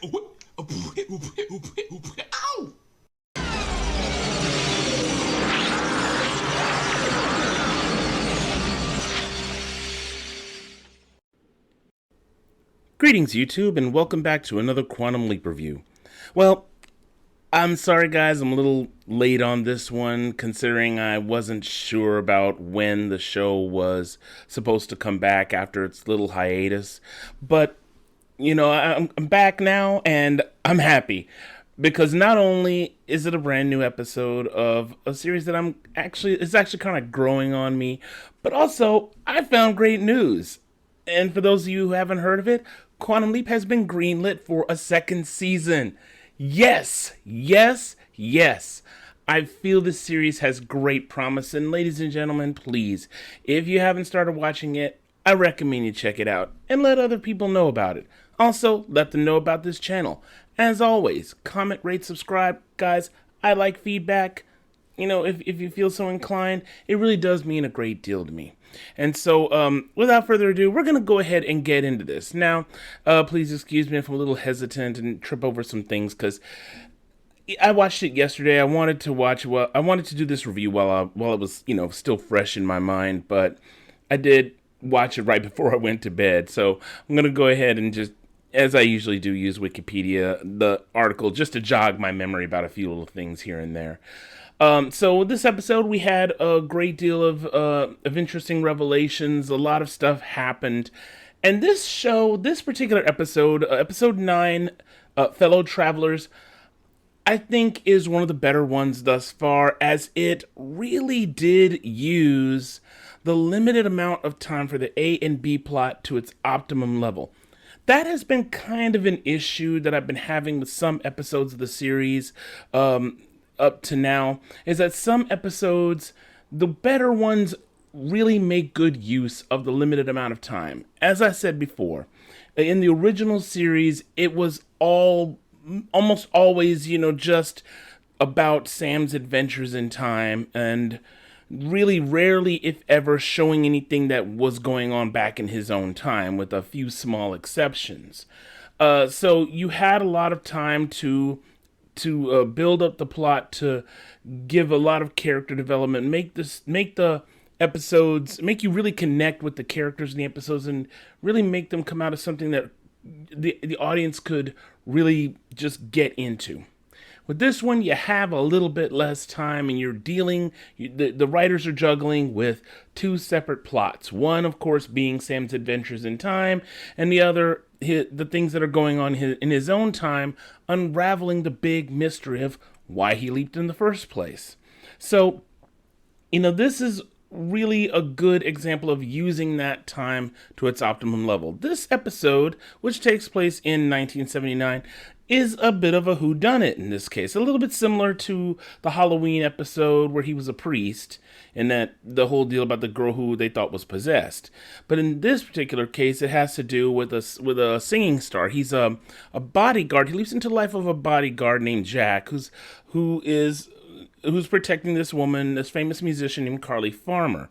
Ow! Greetings YouTube and welcome back to another Quantum Leap review. Well, I'm sorry guys, I'm a little late on this one considering I wasn't sure about when the show was supposed to come back after its little hiatus. But, I'm back now and I'm happy because not only is it a brand new episode of a series that it's actually kind of growing on me, but also I found great news. And for those of you who haven't heard of it, Quantum Leap has been greenlit for a second season. Yes, yes, yes. I feel this series has great promise. And ladies and gentlemen, please, if you haven't started watching it, I recommend you check it out and let other people know about it. Also, let them know about this channel. As always, comment, rate, subscribe. Guys, I like feedback. If you feel so inclined, it really does mean a great deal to me. And so, without further ado, we're going to go ahead and get into this. Now, please excuse me if I'm a little hesitant and trip over some things, because I watched it yesterday. I wanted to do this review while it was, still fresh in my mind, but I did watch it right before I went to bed. So I'm going to go ahead and just, as I usually do, use Wikipedia, the article, just to jog my memory about a few little things here and there. So this episode, we had a great deal of interesting revelations. A lot of stuff happened. And this particular episode, episode 9, Fellow Travelers, I think is one of the better ones thus far, as it really did use the limited amount of time for the A and B plot to its optimum level. That has been kind of an issue that I've been having with some episodes of the series, up to now, is that some episodes, the better ones, really make good use of the limited amount of time. As I said before, in the original series, it was almost always, just about Sam's adventures in time, and really rarely, if ever, showing anything that was going on back in his own time, with a few small exceptions. So you had a lot of time to build up the plot, to give a lot of character development, make the episodes, make you really connect with the characters in the episodes, and really make them come out as something that the audience could really just get into. With this one, you have a little bit less time, and the writers are juggling with two separate plots. One, of course, being Sam's adventures in time, and the other, the things that are going on in his own time, unraveling the big mystery of why he leaped in the first place. So, this is really a good example of using that time to its optimum level. This episode, which takes place in 1979, is a bit of a whodunit in this case. A little bit similar to the Halloween episode where he was a priest, and that the whole deal about the girl who they thought was possessed. But in this particular case, it has to do with a singing star. He's a bodyguard. He leaps into the life of a bodyguard named Jack, who's protecting this woman, this famous musician named Carly Farmer.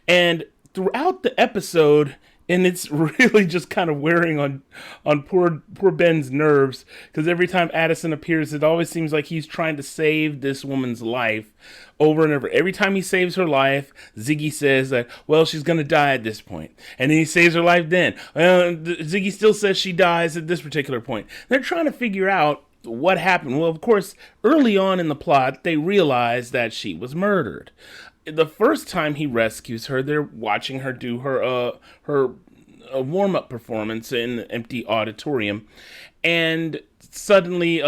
And throughout the episode, and it's really just kind of wearing on poor Ben's nerves, because every time Addison appears, it always seems like he's trying to save this woman's life over and over. Every time he saves her life, Ziggy says that, well, she's going to die at this point. And then he saves her life then. Ziggy still says she dies at this particular point. They're trying to figure out what happened. Well, of course, early on in the plot, they realize that she was murdered. The first time he rescues her, they're watching her do her warm-up performance in an empty auditorium, and suddenly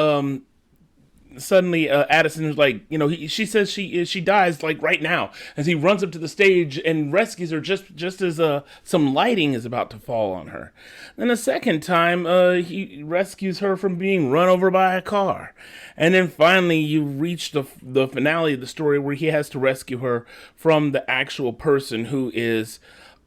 Addison is like, she says she dies like right now, as he runs up to the stage and rescues her just as some lighting is about to fall on her. Then a second time, he rescues her from being run over by a car. And then finally you reach the finale of the story, where he has to rescue her from the actual person who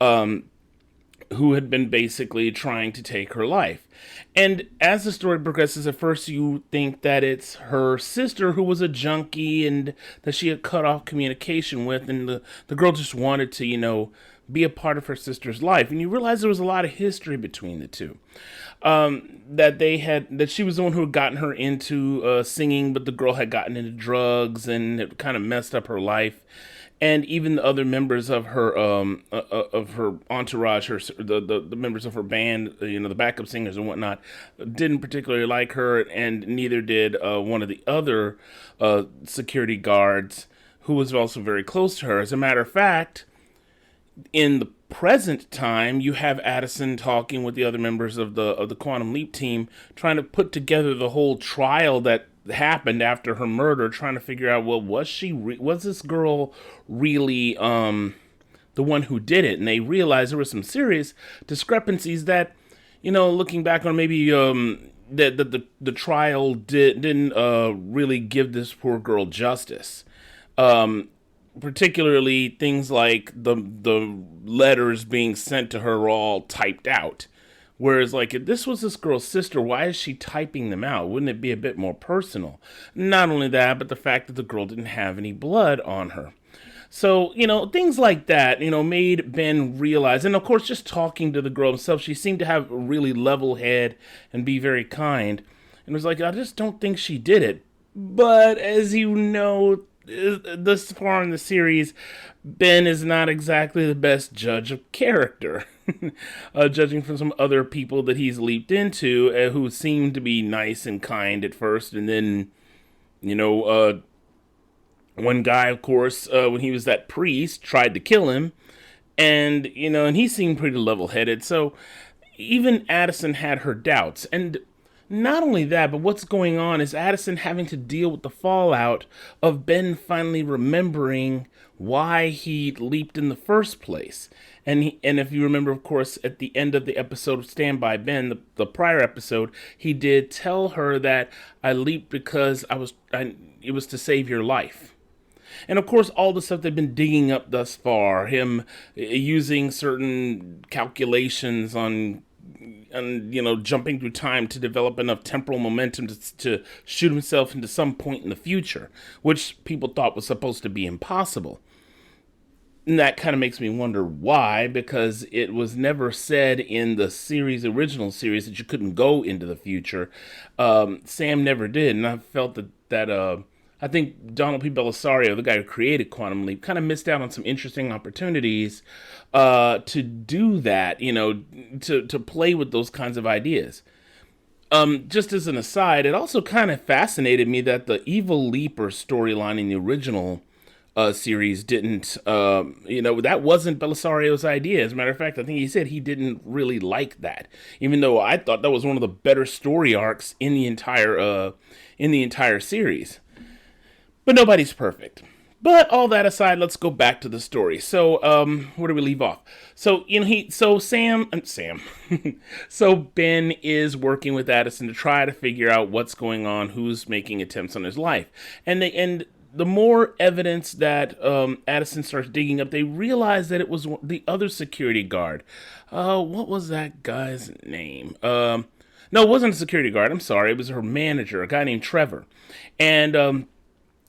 had been basically trying to take her life. And as the story progresses, at first you think that it's her sister who was a junkie and that she had cut off communication with, and the girl just wanted to, be a part of her sister's life. And you realize there was a lot of history between the two. That she was the one who had gotten her into singing, but the girl had gotten into drugs, and it kind of messed up her life. And even the other members of her entourage, the members of her band, the backup singers and whatnot, didn't particularly like her, and neither did one of the other security guards, who was also very close to her. As a matter of fact, in the present time, you have Addison talking with the other members of the Quantum Leap team, trying to put together the whole trial that happened after her murder, trying to figure out, well, was this girl really the one who did it? And they realized there were some serious discrepancies that, looking back on maybe that the trial didn't really give this poor girl justice. Particularly things like the letters being sent to her were all typed out. Whereas, like, if this was this girl's sister, why is she typing them out? Wouldn't it be a bit more personal? Not only that, but the fact that the girl didn't have any blood on her. So, things like that, made Ben realize. And, of course, just talking to the girl himself, she seemed to have a really level head and be very kind. And it was like, I just don't think she did it. But, as you know, thus far in the series, Ben is not exactly the best judge of character. Judging from some other people that he's leaped into, who seemed to be nice and kind at first, and then, one guy, of course, when he was that priest, tried to kill him, and, and he seemed pretty level-headed, so even Addison had her doubts, and not only that, but what's going on is Addison having to deal with the fallout of Ben finally remembering why he leaped in the first place. And if you remember, of course, at the end of the episode of Stand By Ben, the prior episode, he did tell her that I leaped because it was to save your life. And of course, all the stuff they've been digging up thus far, him using certain calculations on jumping through time to develop enough temporal momentum to shoot himself into some point in the future, which people thought was supposed to be impossible. And that kind of makes me wonder why, because it was never said in the original series, that you couldn't go into the future. Sam never did, and I felt that I think Donald P. Bellisario, the guy who created Quantum Leap, kind of missed out on some interesting opportunities to do that, to play with those kinds of ideas. Just as an aside, it also kind of fascinated me that the Evil Leaper storyline in the original series didn't, that wasn't Bellisario's idea. As a matter of fact, I think he said he didn't really like that, even though I thought that was one of the better story arcs in the entire series. But nobody's perfect. But all that aside, let's go back to the story. So, where do we leave off? So, so Ben is working with Addison to try to figure out what's going on, who's making attempts on his life. And the more evidence that Addison starts digging up, they realize that it was the other security guard. What was that guy's name? No, it wasn't a security guard. I'm sorry. It was her manager, a guy named Trevor. And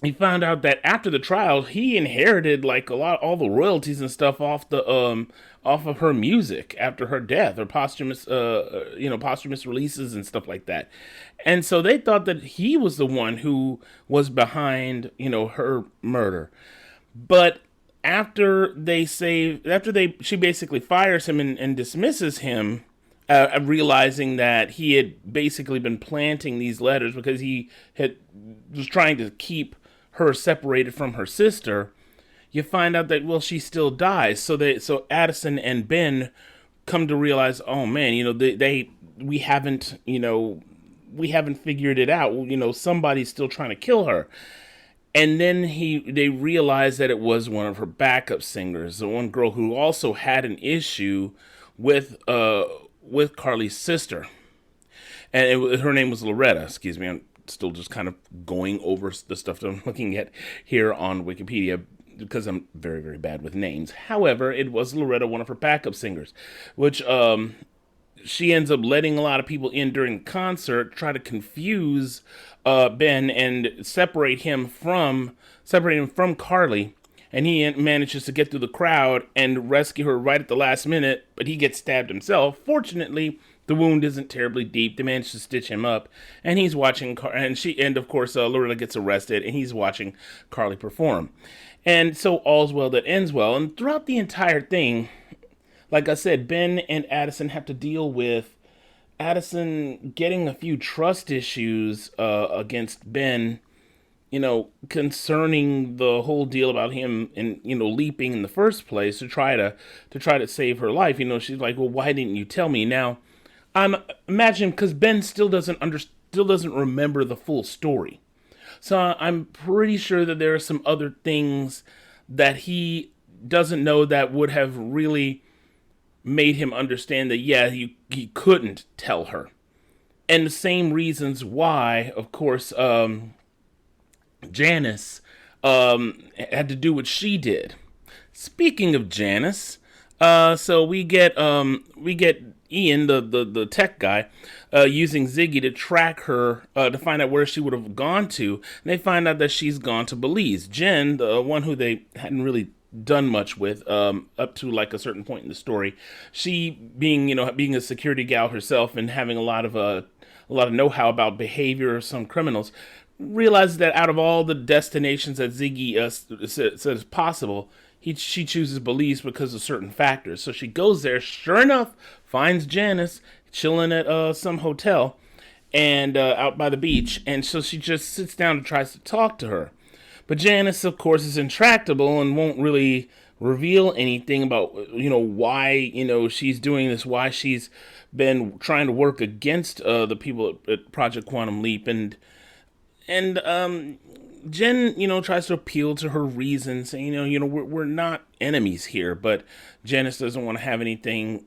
he found out that after the trial, he inherited all the royalties and stuff off of her music after her death, or posthumous releases and stuff like that. And so they thought that he was the one who was behind, her murder. But after she basically fires him and dismisses him, realizing that he had basically been planting these letters because he was trying to keep her separated from her sister, you find out that, well, she still dies. So Addison and Ben come to realize, oh man, we haven't figured it out. Somebody's still trying to kill her. And then they realized that it was one of her backup singers, the one girl who also had an issue with Carly's sister, and her name was Loretta. Excuse me, I'm still just kind of going over the stuff that I'm looking at here on Wikipedia because I'm very, very bad with names. However, it was Loretta, one of her backup singers, which she ends up letting a lot of people in during the concert, try to confuse Ben and separate him from Carly. and he manages to get through the crowd and rescue her right at the last minute, but he gets stabbed himself. Fortunately, the wound isn't terribly deep. They manage to stitch him up, and he's watching, and of course, Loretta gets arrested, and he's watching Carly perform. And so all's well that ends well. And throughout the entire thing, like I said, Ben and Addison have to deal with Addison getting a few trust issues against Ben, concerning the whole deal about him and leaping in the first place to try to save her life. She's like, well, why didn't you tell me? Now, I'm imagining because Ben still doesn't remember the full story, so I'm pretty sure that there are some other things that he doesn't know that would have really made him understand that, yeah, he couldn't tell her. And the same reasons why, of course, Janis had to do what she did. Speaking of Janis, so we get Ian, the tech guy, using Ziggy to track her to find out where she would have gone to. And they find out that she's gone to Belize. Jen, the one who they hadn't really done much with up to like a certain point in the story, she being a security gal herself and having a lot of know-how about behavior of some criminals, realizes that out of all the destinations that Ziggy says possible, she chooses Belize because of certain factors. So she goes there, sure enough, finds Janis chilling at some hotel and out by the beach, and so she just sits down and tries to talk to her. But Janis, of course, is intractable and won't really reveal anything about, why, she's doing this, why she's been trying to work against the people at Project Quantum Leap. And Jen, tries to appeal to her reasons, saying, we're not enemies here, but Janis doesn't want to have anything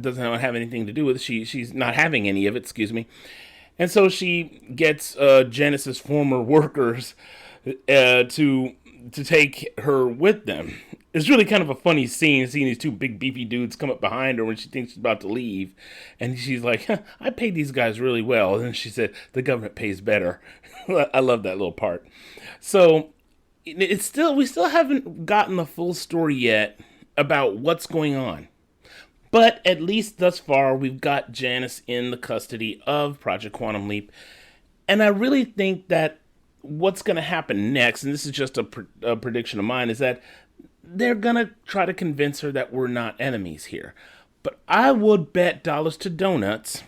doesn't have anything to do with it. She's not having any of it, excuse me. And so she gets Janis's former workers to take her with them. It's really kind of a funny scene, seeing these two big beefy dudes come up behind her when she thinks she's about to leave. And she's like, I paid these guys really well. And then she said, the government pays better. I love that little part. So we still haven't gotten the full story yet about what's going on. But at least thus far, we've got Janis in the custody of Project Quantum Leap. And I really think that what's going to happen next, and this is just a prediction of mine, is that they're going to try to convince her that we're not enemies here. But I would bet dollars to donuts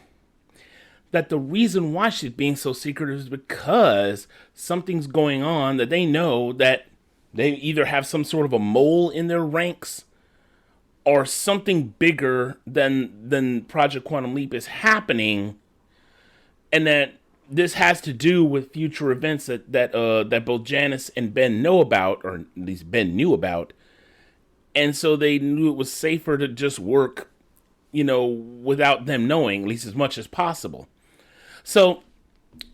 that the reason why she's being so secretive is because something's going on that they know that they either have some sort of a mole in their ranks or something bigger than Project Quantum Leap is happening, and that this has to do with future events that both Janis and Ben know about, or at least Ben knew about. And so they knew it was safer to just work, without them knowing, at least as much as possible. So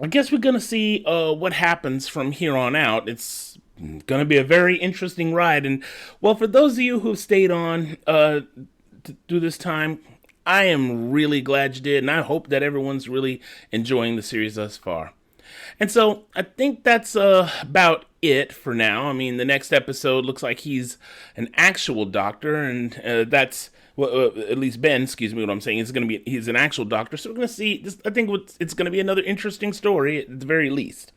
I guess we're going to see what happens from here on out. It's going to be a very interesting ride. And, well, for those of you who've stayed on through this time, I am really glad you did, and I hope that everyone's really enjoying the series thus far. And so I think that's about it for now. I mean, the next episode looks like he's an actual doctor, and that's, at least Ben, excuse me, what I'm saying, he's an actual doctor. So we're going to see, I think it's going to be another interesting story at the very least.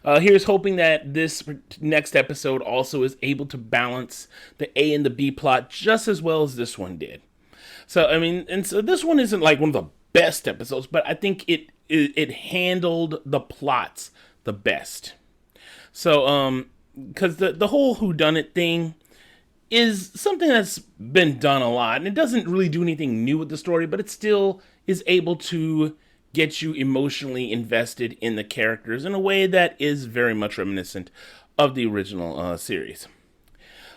Here's hoping that this next episode also is able to balance the A and the B plot just as well as this one did. So, I mean, and so this one isn't like one of the best episodes, but I think it handled the plots the best. So, because the whole whodunit thing is something that's been done a lot, and it doesn't really do anything new with the story, but it still is able to get you emotionally invested in the characters in a way that is very much reminiscent of the original series.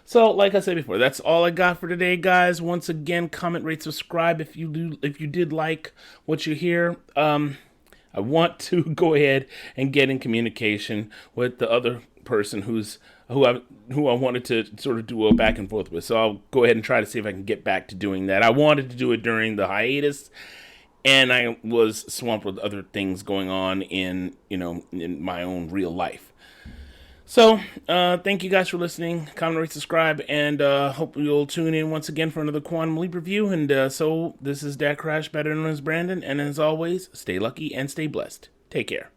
So, like I said before, that's all I got for today, guys. Once again, comment, rate, subscribe if you did like what you hear. I want to go ahead and get in communication with the other person who I wanted to sort of do a back and forth with. So I'll go ahead and try to see if I can get back to doing that. I wanted to do it during the hiatus, and I was swamped with other things going on in my own real life. So, thank you guys for listening. Comment, rate, subscribe, and hope you'll tune in once again for another Quantum Leap review. And so, this is Dad Crash, better known as Brandon, and as always, stay lucky and stay blessed. Take care.